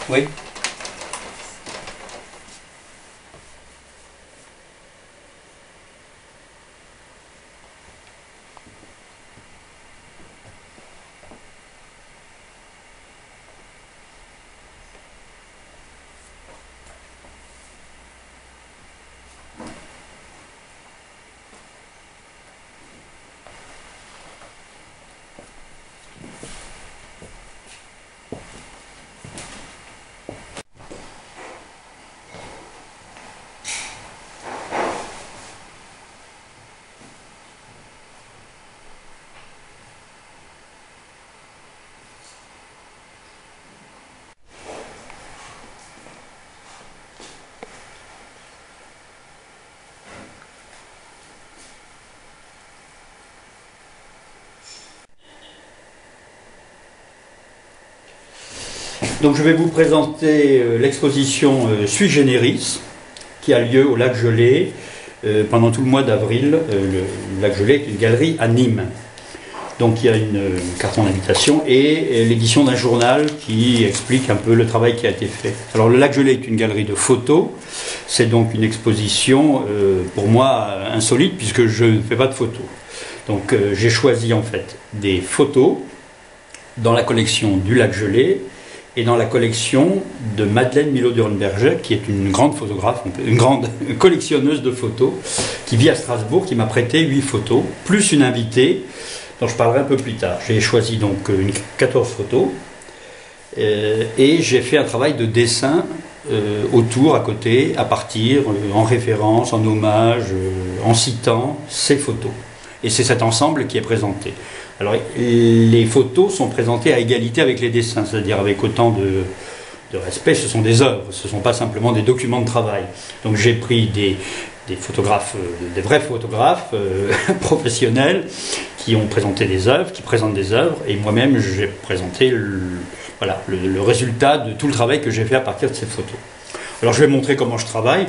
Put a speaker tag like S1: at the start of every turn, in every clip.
S1: Oui. Donc je vais vous présenter l'exposition Sui Generis qui a lieu au Lac Gelé pendant tout le mois d'avril. Le Lac Gelé est une galerie à Nîmes. Donc il y a une carton d'invitation et l'édition d'un journal qui explique un peu le travail qui a été fait. Alors le Lac Gelé est une galerie de photos. C'est donc une exposition pour moi insolite puisque je ne fais pas de photos. Donc j'ai choisi en fait des photos dans la collection du Lac Gelé et dans la collection de Madeleine Milhaud-Durenberger, qui est une grande photographe, une grande collectionneuse de photos, qui vit à Strasbourg, qui m'a prêté 8 photos, plus une invitée, dont je parlerai un peu plus tard. J'ai choisi donc 14 photos, et j'ai fait un travail de dessin autour, à côté, à partir, en référence, en hommage, en citant ces photos. Et c'est cet ensemble qui est présenté. Alors, les photos sont présentées à égalité avec les dessins, c'est-à-dire avec autant de respect. Ce sont des œuvres, ce ne sont pas simplement des documents de travail. Donc j'ai pris des photographes, des vrais photographes professionnels qui ont présenté des œuvres, qui présentent des œuvres, et moi-même j'ai présenté le résultat de tout le travail que j'ai fait à partir de ces photos. Alors je vais montrer comment je travaille.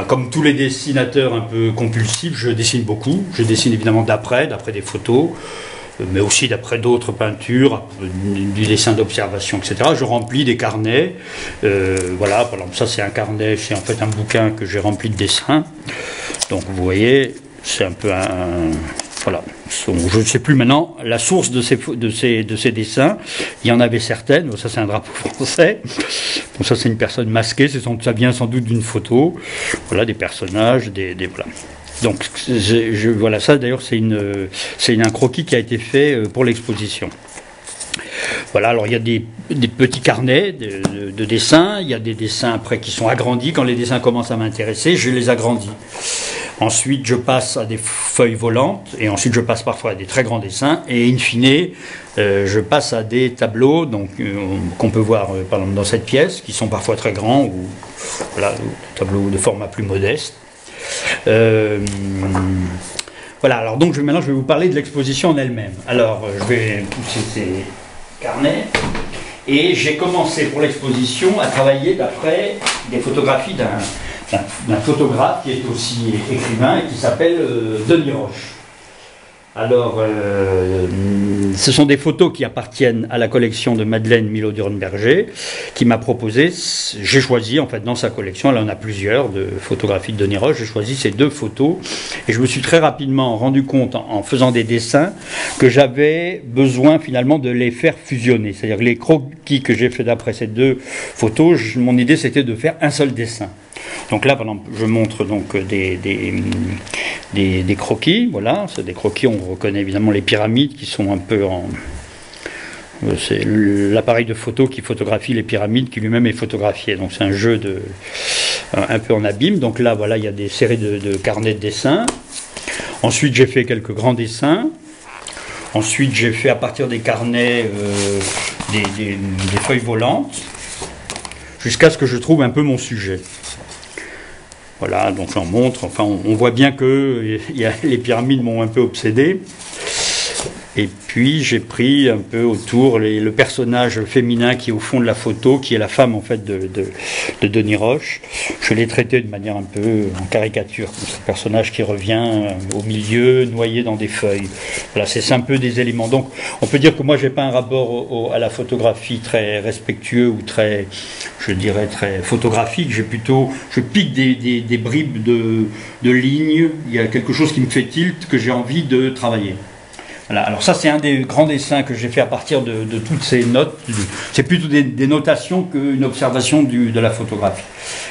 S1: Comme tous les dessinateurs un peu compulsifs, je dessine beaucoup. Je dessine évidemment d'après des photos, mais aussi d'après d'autres peintures, du dessin d'observation, etc. Je remplis des carnets. Voilà, par exemple, ça c'est un carnet, c'est en fait un bouquin que j'ai rempli de dessins. Donc vous voyez, c'est un peu un... Voilà, je ne sais plus maintenant la source de ces dessins. Il y en avait certaines. Ça, c'est un drapeau français. Donc ça, c'est une personne masquée. Ça vient sans doute d'une photo. Voilà, des personnages, voilà. Donc voilà, ça d'ailleurs, c'est un croquis qui a été fait pour l'exposition. Voilà, alors il y a des petits carnets de dessins. Il y a des dessins après qui sont agrandis. Quand les dessins commencent à m'intéresser, je les agrandis. Ensuite, je passe à des feuilles volantes, et ensuite je passe parfois à des très grands dessins, et in fine, je passe à des tableaux qu'on peut voir par exemple dans cette pièce, qui sont parfois très grands, ou voilà, des tableaux de format plus modeste. Voilà, alors donc maintenant je vais vous parler de l'exposition en elle-même. Alors, je vais pousser ces carnets, et j'ai commencé pour l'exposition à travailler d'après des photographies d'un photographe qui est aussi écrivain et qui s'appelle Denis Roche. Alors, ce sont des photos qui appartiennent à la collection de Madeleine Milhaud-Durenberger, qui m'a proposé, j'ai choisi en fait dans sa collection, elle en a plusieurs de photographies de Denis Roche, j'ai choisi ces 2 photos, et je me suis très rapidement rendu compte en faisant des dessins que j'avais besoin finalement de les faire fusionner, c'est-à-dire que les croquis que j'ai fait d'après ces 2 photos, mon idée c'était de faire un seul dessin. Donc là, par exemple, je montre donc des croquis, voilà, c'est des croquis, on reconnaît évidemment les pyramides qui sont un peu en... C'est l'appareil de photo qui photographie les pyramides qui lui-même est photographié, donc c'est un jeu un peu en abîme. Donc là, voilà, il y a des séries de carnets de dessins. Ensuite, j'ai fait quelques grands dessins. Ensuite, j'ai fait à partir des carnets des feuilles volantes, jusqu'à ce que je trouve un peu mon sujet. Voilà, donc j'en montre. Enfin, on voit bien que les pyramides m'ont un peu obsédé. Et puis j'ai pris un peu autour le personnage féminin qui est au fond de la photo, qui est la femme en fait de Denis Roche. Je l'ai traité de manière un peu en caricature, ce personnage qui revient au milieu, noyé dans des feuilles. Voilà, c'est un peu des éléments. Donc on peut dire que moi j'ai pas un rapport à la photographie très respectueux ou très, je dirais, très photographique. Je pique des bribes de lignes. Il y a quelque chose qui me fait tilt, que j'ai envie de travailler. Voilà. Alors ça c'est un des grands dessins que j'ai fait à partir de toutes ces notes. C'est plutôt des notations qu'une observation de la photographie.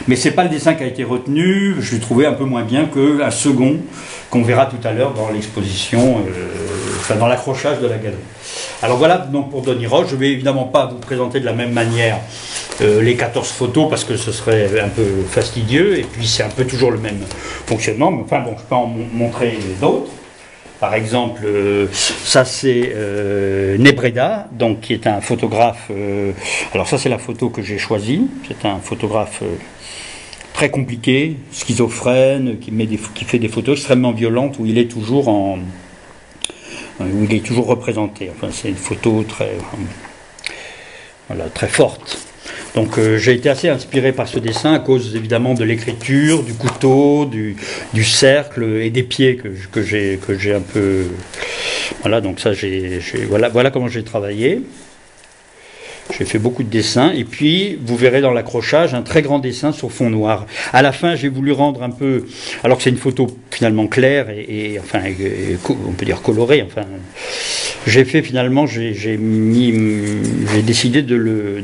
S1: Mais c'est pas le dessin qui a été retenu, je l'ai trouvé un peu moins bien qu'un second qu'on verra tout à l'heure dans l'exposition, enfin dans l'accrochage de la galerie. Alors voilà donc pour Denis Roche. Je vais évidemment pas vous présenter de la même manière les 14 photos parce que ce serait un peu fastidieux et puis c'est un peu toujours le même fonctionnement, mais enfin bon, je peux en montrer d'autres. Par exemple, ça c'est Nebreda, donc qui est un photographe. Alors ça c'est la photo que j'ai choisie. C'est un photographe très compliqué, schizophrène, qui fait des photos extrêmement violentes où il est toujours représenté. Enfin, c'est une photo très forte. Donc j'ai été assez inspiré par ce dessin à cause évidemment de l'écriture, du couteau, du cercle et des pieds que j'ai un peu. Voilà, donc ça voilà comment j'ai travaillé. J'ai fait beaucoup de dessins et puis vous verrez dans l'accrochage un très grand dessin sur fond noir. À la fin j'ai voulu rendre un peu, alors que c'est une photo finalement claire et on peut dire colorée. Enfin, j'ai fait finalement j'ai décidé de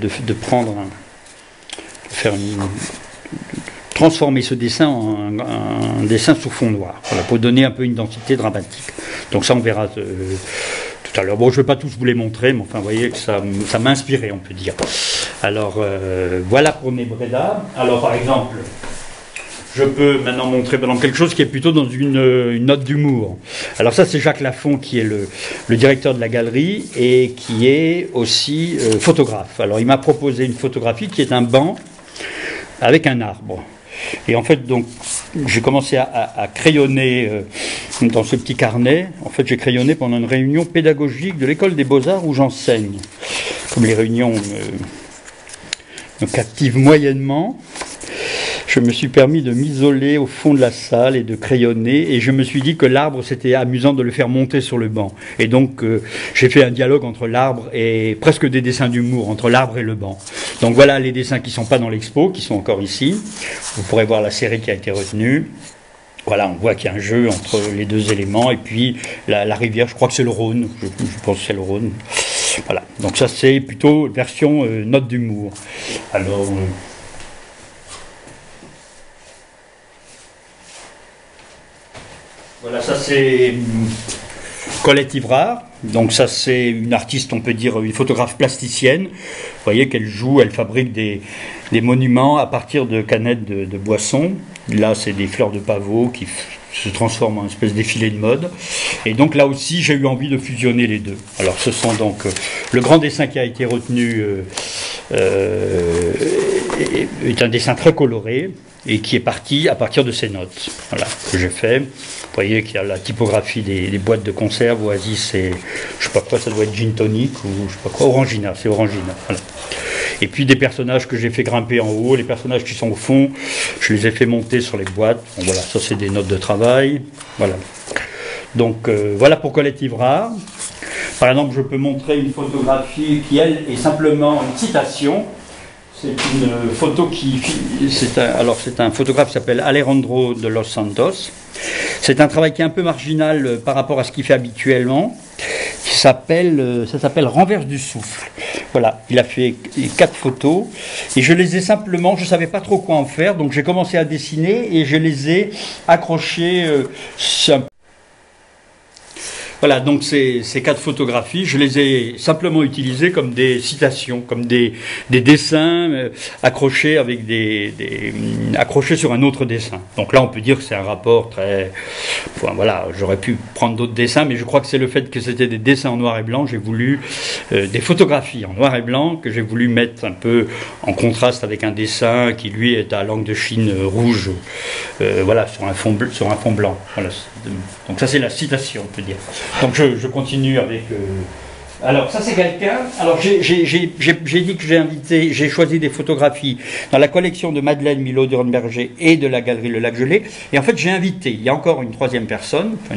S1: transformer ce dessin en un dessin sous fond noir, voilà, pour donner un peu une densité dramatique. Donc ça on verra tout à l'heure. Bon, je ne vais pas tous vous les montrer, mais enfin vous voyez que ça m'a inspiré, on peut dire. Alors voilà pour Nebreda. Alors par exemple, je peux maintenant montrer quelque chose qui est plutôt dans une note d'humour. Alors ça c'est Jacques Lafont qui est le directeur de la galerie et qui est aussi photographe. Alors il m'a proposé une photographie qui est un banc avec un arbre. Et en fait, donc, j'ai commencé à crayonner dans ce petit carnet. En fait, j'ai crayonné pendant une réunion pédagogique de l'école des Beaux-Arts où j'enseigne. Comme les réunions me captivent moyennement, je me suis permis de m'isoler au fond de la salle et de crayonner. Et je me suis dit que l'arbre, c'était amusant de le faire monter sur le banc. Et donc, j'ai fait un dialogue entre l'arbre et presque des dessins d'humour entre l'arbre et le banc. Donc voilà les dessins qui ne sont pas dans l'expo, qui sont encore ici. Vous pourrez voir la série qui a été retenue. Voilà, on voit qu'il y a un jeu entre les deux éléments. Et puis la rivière, je crois que c'est le Rhône. Je pense que c'est le Rhône. Voilà, donc ça c'est plutôt version note d'humour. Alors... Voilà, ça c'est Colette Ivrard. Donc ça c'est une artiste, on peut dire une photographe plasticienne. Vous voyez qu'elle elle fabrique des monuments à partir de canettes de boissons. Là c'est des fleurs de pavot qui se transforment en une espèce de défilé de mode. Et donc là aussi j'ai eu envie de fusionner les deux. Alors ce sont donc le grand dessin qui a été retenu est un dessin très coloré et qui est parti à partir de ces notes, voilà, que j'ai fait. Vous voyez qu'il y a la typographie des boîtes de conserve, Oasis et je sais pas quoi, ça doit être Gin Tonic ou je sais pas quoi, Orangina, c'est Orangina, voilà. Et puis des personnages que j'ai fait grimper en haut, les personnages qui sont au fond, je les ai fait monter sur les boîtes. Bon, voilà, ça c'est des notes de travail, voilà. Donc voilà pour Colette Ivrard. Par exemple, je peux montrer une photographie qui, elle, est simplement une citation. C'est une photo c'est un photographe qui s'appelle Alejandro de los Santos. C'est un travail qui est un peu marginal par rapport à ce qu'il fait habituellement. Ça s'appelle Renverse du souffle. Voilà, il a fait 4 photos et je les ai simplement, je ne savais pas trop quoi en faire, donc j'ai commencé à dessiner et je les ai accrochées. Voilà, donc ces 4 photographies, je les ai simplement utilisées comme des citations, comme des dessins accrochés avec accrochés sur un autre dessin. Donc là, on peut dire que c'est un rapport très... Enfin, voilà, j'aurais pu prendre d'autres dessins, mais je crois que c'est le fait que c'était des dessins en noir et blanc, j'ai voulu... des photographies en noir et blanc que j'ai voulu mettre un peu en contraste avec un dessin qui, lui, est à langue de Chine rouge, voilà, sur un fond blanc. Voilà. Donc ça, c'est la citation, on peut dire. Donc je continue avec... Alors ça c'est quelqu'un... Alors j'ai dit que j'ai choisi des photographies dans la collection de Madeleine Milhaud-Dornberger et de la galerie Le Lac Gelé. Et en fait j'ai invité, il y a encore une troisième personne, enfin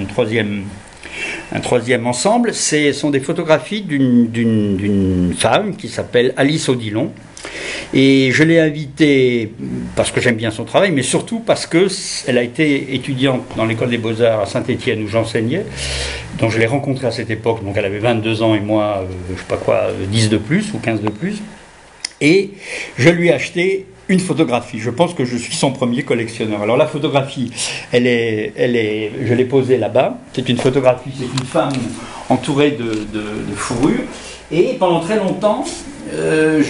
S1: un troisième ensemble, ce sont des photographies d'une femme qui s'appelle Alice Odilon. Et je l'ai invitée parce que j'aime bien son travail, mais surtout parce qu'elle a été étudiante dans l'école des Beaux-Arts à Saint-Étienne où j'enseignais, donc je l'ai rencontrée à cette époque, donc elle avait 22 ans et moi, je sais pas quoi, 10 de plus ou 15 de plus, et je lui ai acheté une photographie. Je pense que je suis son premier collectionneur. Alors la photographie, je l'ai posée là-bas, c'est une photographie, c'est une femme entourée de fourrure, et pendant très longtemps,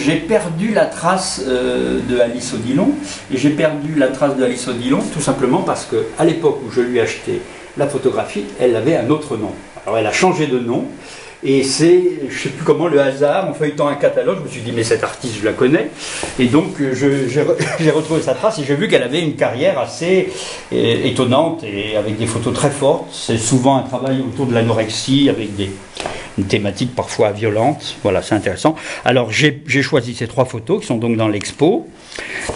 S1: j'ai perdu la trace de Alice Odilon, et j'ai perdu la trace de Alice Odilon tout simplement parce qu'à l'époque où je lui ai acheté la photographie, elle avait un autre nom. Alors elle a changé de nom, et c'est, je ne sais plus comment, le hasard, en feuilletant un catalogue, je me suis dit mais cette artiste je la connais, et donc j'ai retrouvé sa trace, et j'ai vu qu'elle avait une carrière assez étonnante, et avec des photos très fortes. C'est souvent un travail autour de l'anorexie, avec une thématique parfois violente. Voilà, c'est intéressant. Alors j'ai choisi ces 3 photos qui sont donc dans l'expo,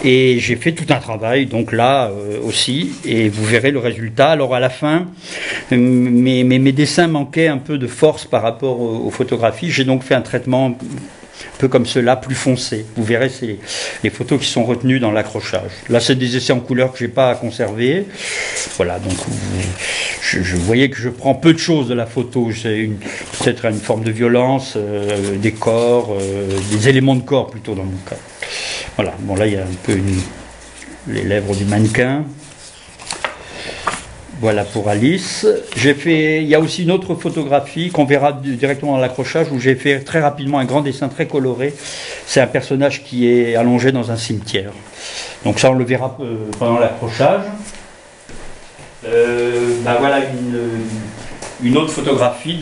S1: et j'ai fait tout un travail donc là aussi, et vous verrez le résultat. Alors à la fin, mes dessins manquaient un peu de force par rapport aux photographies. J'ai donc fait un traitement un peu comme cela, plus foncé. Vous verrez, c'est les photos qui sont retenues dans l'accrochage. Là, c'est des essais en couleur que je n'ai pas à conserver. Voilà, donc je voyais que je prends peu de choses de la photo. C'est peut-être une forme de violence, des corps, des éléments de corps plutôt dans mon cas. Voilà, bon là il y a un peu les lèvres du mannequin. Voilà pour Alice. Il y a aussi une autre photographie qu'on verra directement dans l'accrochage, où j'ai fait très rapidement un grand dessin très coloré. C'est un personnage qui est allongé dans un cimetière. Donc ça on le verra pendant l'accrochage. Voilà une autre photographie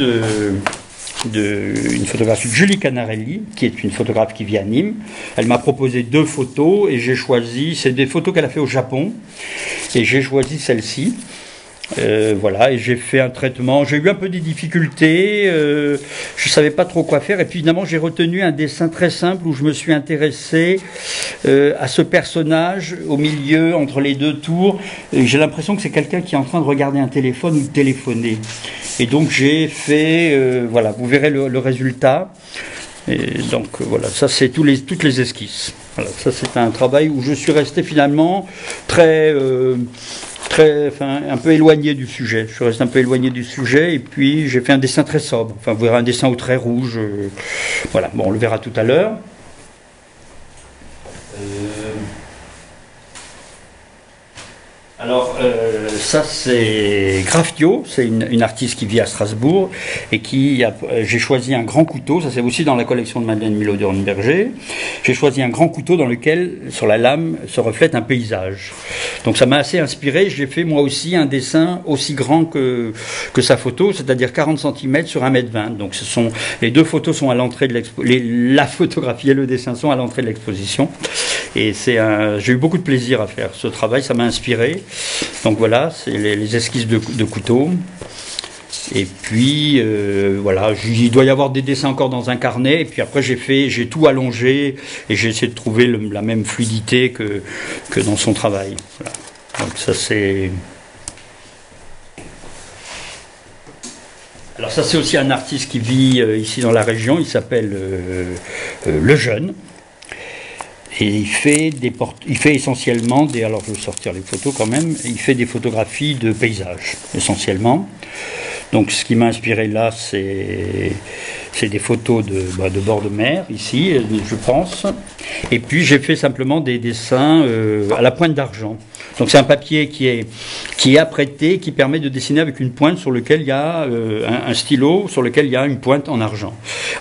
S1: une photographie de Julie Canarelli, qui est une photographe qui vit à Nîmes. Elle m'a proposé 2 photos, et j'ai choisi, c'est des photos qu'elle a fait au Japon, et j'ai choisi celle-ci. Voilà, et j'ai fait un traitement. J'ai eu un peu des difficultés, je ne savais pas trop quoi faire, et puis évidemment j'ai retenu un dessin très simple où je me suis intéressé à ce personnage au milieu, entre les 2 tours. J'ai l'impression que c'est quelqu'un qui est en train de regarder un téléphone ou de téléphoner, et donc j'ai fait, voilà, vous verrez le résultat. Et donc voilà, ça c'est toutes les esquisses. Voilà, ça c'est un travail où je suis resté finalement un peu éloigné du sujet. Je reste un peu éloigné du sujet, et puis j'ai fait un dessin très sobre. Enfin, vous verrez un dessin au trait rouge. Voilà, bon, on le verra tout à l'heure. Alors, ça c'est Graffio, c'est une artiste qui vit à Strasbourg, et j'ai choisi un grand couteau. Ça c'est aussi dans la collection de Madeleine Milhaud-Dornberger. J'ai choisi un grand couteau dans lequel, sur la lame, se reflète un paysage. Donc ça m'a assez inspiré. J'ai fait moi aussi un dessin aussi grand que sa photo, c'est-à-dire 40 cm sur 1,20 m. Donc les 2 photos sont à l'entrée de l'exposition. La photographie et le dessin sont à l'entrée de l'exposition. Et j'ai eu beaucoup de plaisir à faire ce travail, ça m'a inspiré. Donc voilà, c'est les esquisses de couteau. Et puis voilà, il doit y avoir des dessins encore dans un carnet. Et puis après j'ai tout allongé, et j'ai essayé de trouver la même fluidité que dans son travail. Voilà. Donc ça c'est... Alors ça c'est aussi un artiste qui vit ici dans la région. Il s'appelle Le Jeune. Et il fait essentiellement alors je vais sortir les photos quand même, il fait des photographies de paysages, essentiellement. Donc ce qui m'a inspiré là, c'est des photos de bord de mer, ici, je pense. Et puis j'ai fait simplement des dessins à la pointe d'argent. Donc c'est un papier qui est apprêté, qui permet de dessiner avec une pointe sur lequel il y a un stylo, sur lequel il y a une pointe en argent.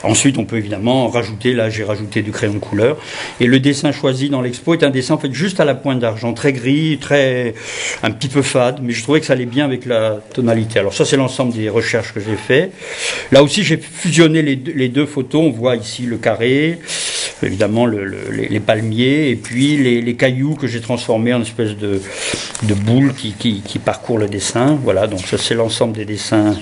S1: Ensuite on peut évidemment rajouter, là j'ai rajouté du crayon de couleur. Et le dessin choisi dans l'expo est un dessin en fait juste à la pointe d'argent, très gris, un petit peu fade, mais je trouvais que ça allait bien avec la tonalité. Alors ça c'est l'ensemble des recherches que j'ai fait. Là aussi j'ai fusionné les 2 photos. On voit ici le carré, évidemment les palmiers, et puis les cailloux que j'ai transformés en espèce de boule qui parcourt le dessin. Voilà, donc ça c'est l'ensemble des dessins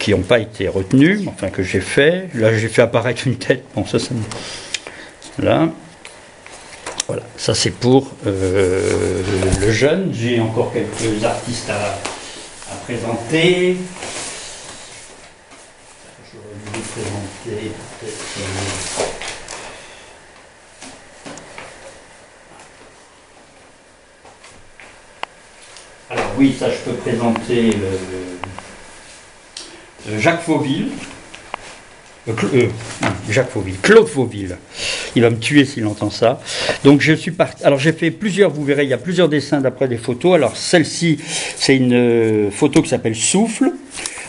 S1: qui n'ont pas été retenus, enfin que j'ai fait. Là, j'ai fait apparaître une tête. Bon, ça là. Voilà, ça c'est pour le jeune. J'ai encore quelques artistes à présenter. J'aurais dû vous présenter peut-être. Alors oui, ça je peux présenter Jacques Fauville. Jacques Fauville, Claude Fauville. Il va me tuer s'il entend ça. Donc je suis parti. Alors j'ai fait plusieurs, vous verrez, il y a plusieurs dessins d'après des photos. Alors celle-ci, c'est une photo qui s'appelle Souffle.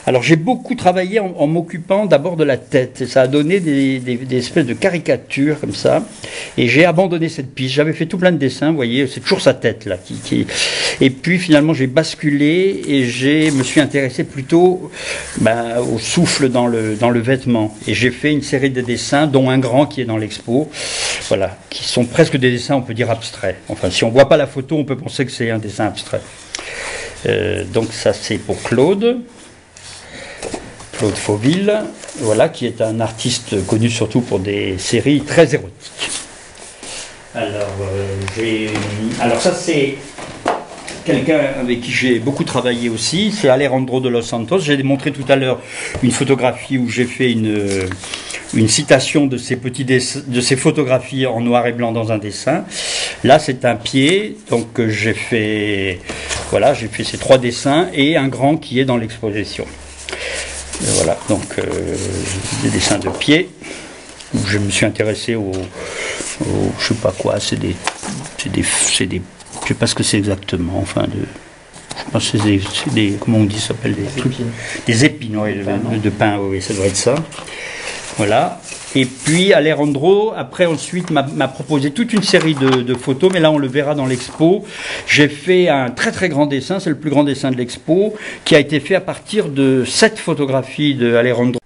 S1: Alors j'ai beaucoup travaillé en m'occupant d'abord de la tête. Et ça a donné des espèces de caricatures comme ça. Et j'ai abandonné cette piste. J'avais fait tout plein de dessins, vous voyez, c'est toujours sa tête là. Et puis finalement j'ai basculé et me suis intéressé plutôt au souffle dans le vêtement. Et j'ai fait une série de dessins, dont un grand qui est dans l'expo, voilà, qui sont presque des dessins, on peut dire, abstraits. Enfin, si on ne voit pas la photo, on peut penser que c'est un dessin abstrait. Donc ça c'est pour Claude Fauville, voilà, qui est un artiste connu surtout pour des séries très érotiques. Alors ça c'est quelqu'un avec qui j'ai beaucoup travaillé aussi, c'est Alejandro de los Santos. J'ai montré tout à l'heure une photographie où j'ai fait une citation de ces photographies en noir et blanc dans un dessin. Là c'est un pied, donc j'ai fait ces 3 dessins et un grand qui est dans l'exposition. Voilà, donc des dessins de pieds où je me suis intéressé je sais pas quoi, c'est des je sais pas ce que c'est exactement, enfin je pense que c'est des comment on dit, ça s'appelle des épines, ouais, de pin, oui, ça doit être ça. Voilà. Et puis Alejandro, ensuite m'a proposé toute une série de photos, mais là on le verra dans l'expo. J'ai fait un très très grand dessin, c'est le plus grand dessin de l'expo, qui a été fait à partir de 7 photographies de Alejandro.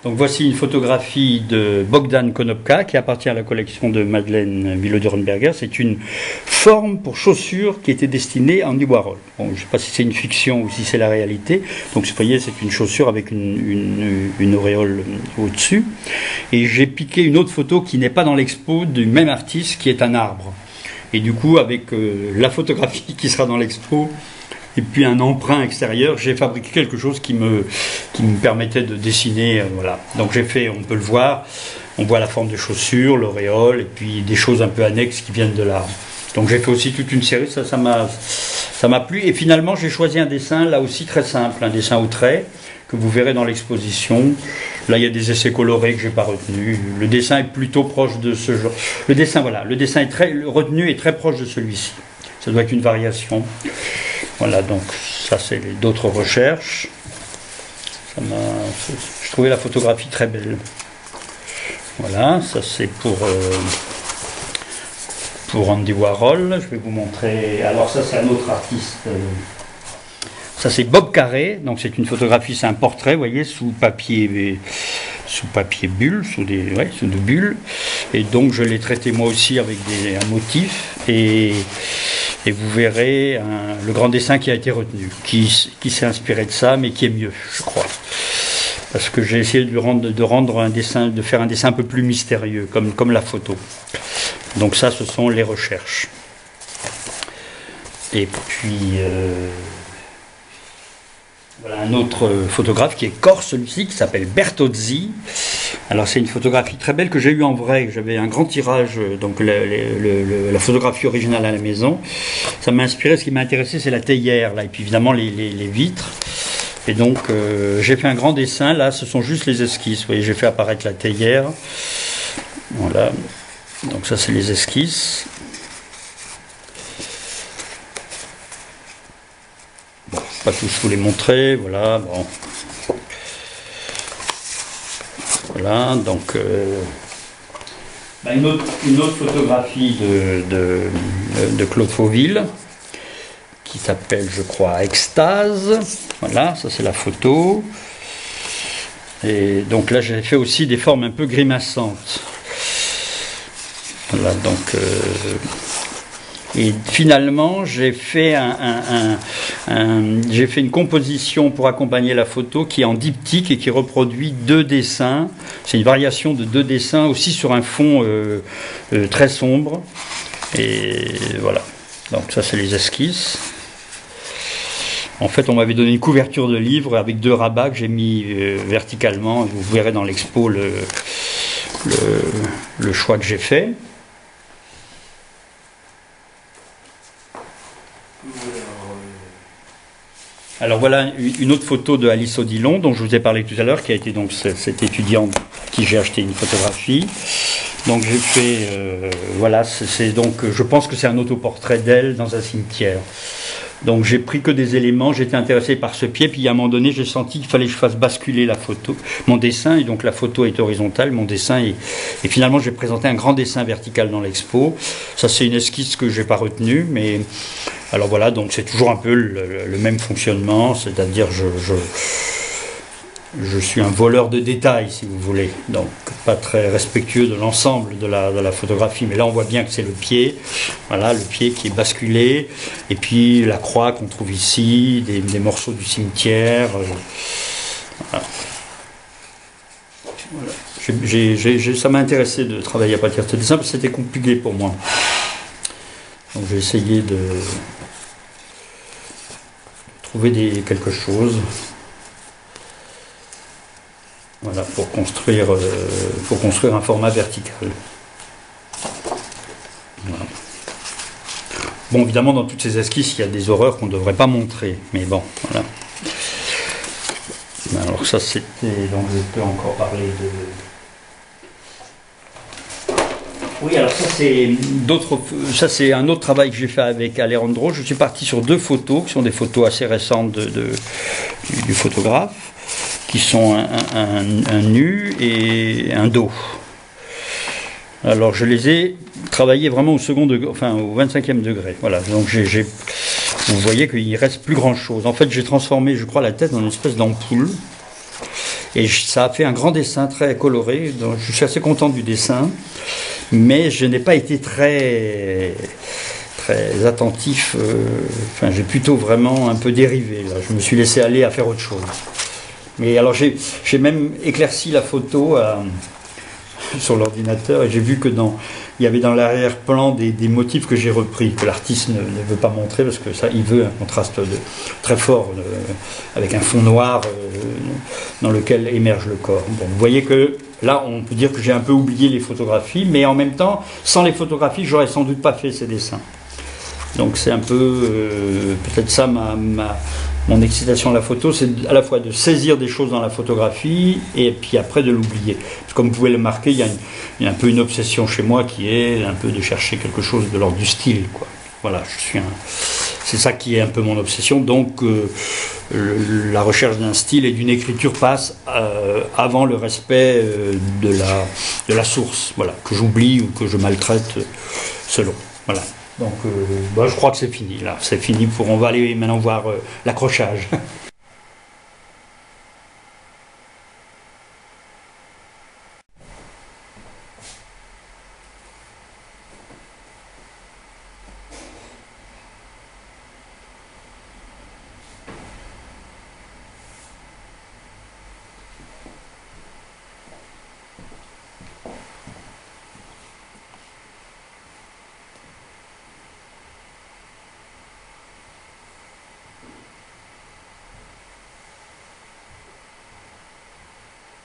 S1: Donc voici une photographie de Bogdan Konopka qui appartient à la collection de Madeleine Willow-Durenberger. C'est une forme pour chaussures qui était destinée à Andy Warhol. Bon, je ne sais pas si c'est une fiction ou si c'est la réalité. Donc vous voyez, c'est une chaussure avec une auréole au-dessus. Et j'ai piqué une autre photo qui n'est pas dans l'expo du même artiste, qui est un arbre. Et du coup, avec la photographie qui sera dans l'expo, et puis un emprunt extérieur, j'ai fabriqué quelque chose qui me permettait de dessiner, voilà. Donc j'ai fait, on peut le voir, on voit la forme de chaussures, l'auréole, et puis des choses un peu annexes qui viennent de l'arbre. Donc j'ai fait aussi toute une série, ça m'a plu. Et finalement, j'ai choisi un dessin, là aussi très simple, un dessin au trait, que vous verrez dans l'exposition. Là, il y a des essais colorés que j'ai pas retenus. Le dessin est plutôt proche de ce genre. Le dessin est retenu est très proche de celui-ci. Ça doit être une variation. Voilà, donc ça c'est d'autres recherches. Je trouvais la photographie très belle. Voilà, ça c'est pour Andy Warhol. Je vais vous montrer. Alors ça c'est un autre artiste. Ça c'est Bob Carré. Donc c'est une photographie, c'est un portrait, vous voyez, sous papier bulle, sous des bulles. Et donc je l'ai traité moi aussi avec un motif et vous verrez le grand dessin qui a été retenu, qui s'est inspiré de ça, mais qui est mieux, je crois. Parce que j'ai essayé de faire un dessin un peu plus mystérieux, comme la photo. Donc ça, ce sont les recherches. Et puis, voilà un autre photographe qui est corse, celui-ci, qui s'appelle Bertozzi. Alors c'est une photographie très belle que j'ai eue en vrai, j'avais un grand tirage, donc la photographie originale à la maison. Ça m'a inspiré, ce qui m'a intéressé c'est la théière, là, et puis évidemment les vitres. Et donc j'ai fait un grand dessin, là ce sont juste les esquisses, vous voyez, j'ai fait apparaître la théière. Voilà, donc ça c'est les esquisses. Bon, je ne vais pas tous vous les montrer, voilà, bon. Voilà, donc une autre photographie de Claude Fauville qui s'appelle, je crois, Extase. Voilà, ça c'est la photo. Et donc là, j'ai fait aussi des formes un peu grimaçantes. Voilà, donc Et finalement, j'ai fait une composition pour accompagner la photo qui est en diptyque et qui reproduit 2 dessins. C'est une variation de 2 dessins aussi sur un fond très sombre. Et voilà. Donc ça, c'est les esquisses. En fait, on m'avait donné une couverture de livre avec 2 rabats que j'ai mis verticalement. Vous verrez dans l'expo le choix que j'ai fait. Alors voilà une autre photo de Alice Odilon dont je vous ai parlé tout à l'heure, qui a été donc cette étudiante qui j'ai acheté une photographie. Donc j'ai fait, voilà, c'est donc, je pense que c'est un autoportrait d'elle dans un cimetière. Donc j'ai pris que des éléments, j'étais intéressé par ce pied, puis à un moment donné j'ai senti qu'il fallait que je fasse basculer la photo, mon dessin, et donc la photo est horizontale, mon dessin est... Et finalement j'ai présenté un grand dessin vertical dans l'expo. Ça c'est une esquisse que j'ai pas retenue, mais... Alors voilà, donc c'est toujours un peu le même fonctionnement, c'est-à-dire je suis un voleur de détails, si vous voulez, donc pas très respectueux de l'ensemble de la photographie, mais là on voit bien que c'est le pied, voilà, le pied qui est basculé, et puis la croix qu'on trouve ici, des morceaux du cimetière, voilà. Voilà. Ça m'a intéressé de travailler à partir de ce dessin, parce que c'était compliqué pour moi. Donc j'ai essayé de trouver quelque chose, voilà, pour construire un format vertical. Voilà. Bon, évidemment, dans toutes ces esquisses, il y a des horreurs qu'on ne devrait pas montrer, mais bon, voilà. Alors ça, c'était... Donc je peux encore parler de... Oui, alors ça c'est un autre travail que j'ai fait avec Alejandro. Je suis parti sur 2 photos, qui sont des photos assez récentes du photographe, qui sont un nu et un dos. Alors je les ai travaillés vraiment au second degré, enfin au 25e degré. Voilà, donc vous voyez qu'il ne reste plus grand chose. En fait, j'ai transformé, je crois, la tête en une espèce d'ampoule. Et ça a fait un grand dessin très coloré. Donc je suis assez content du dessin. Mais je n'ai pas été très attentif, enfin j'ai plutôt vraiment un peu dérivé là, je me suis laissé aller à faire autre chose. Mais alors j'ai même éclairci la photo sur l'ordinateur et j'ai vu que il y avait dans l'arrière-plan des motifs que j'ai repris, que l'artiste ne veut pas montrer parce que ça, il veut un contraste très fort avec un fond noir dans lequel émerge le corps. Bon, vous voyez que là, on peut dire que j'ai un peu oublié les photographies, mais en même temps, sans les photographies, j'aurais sans doute pas fait ces dessins. Donc c'est un peu, peut-être ça mon excitation à la photo, c'est à la fois de saisir des choses dans la photographie et puis après de l'oublier. Parce que comme vous pouvez le marquer, il y a un peu une obsession chez moi qui est un peu de chercher quelque chose de l'ordre du style, quoi. Voilà, c'est ça qui est un peu mon obsession. Donc la recherche d'un style et d'une écriture passe avant le respect de la source, voilà, que j'oublie ou que je maltraite selon. Voilà. Donc je crois que c'est fini là, c'est fini on va aller maintenant voir l'accrochage.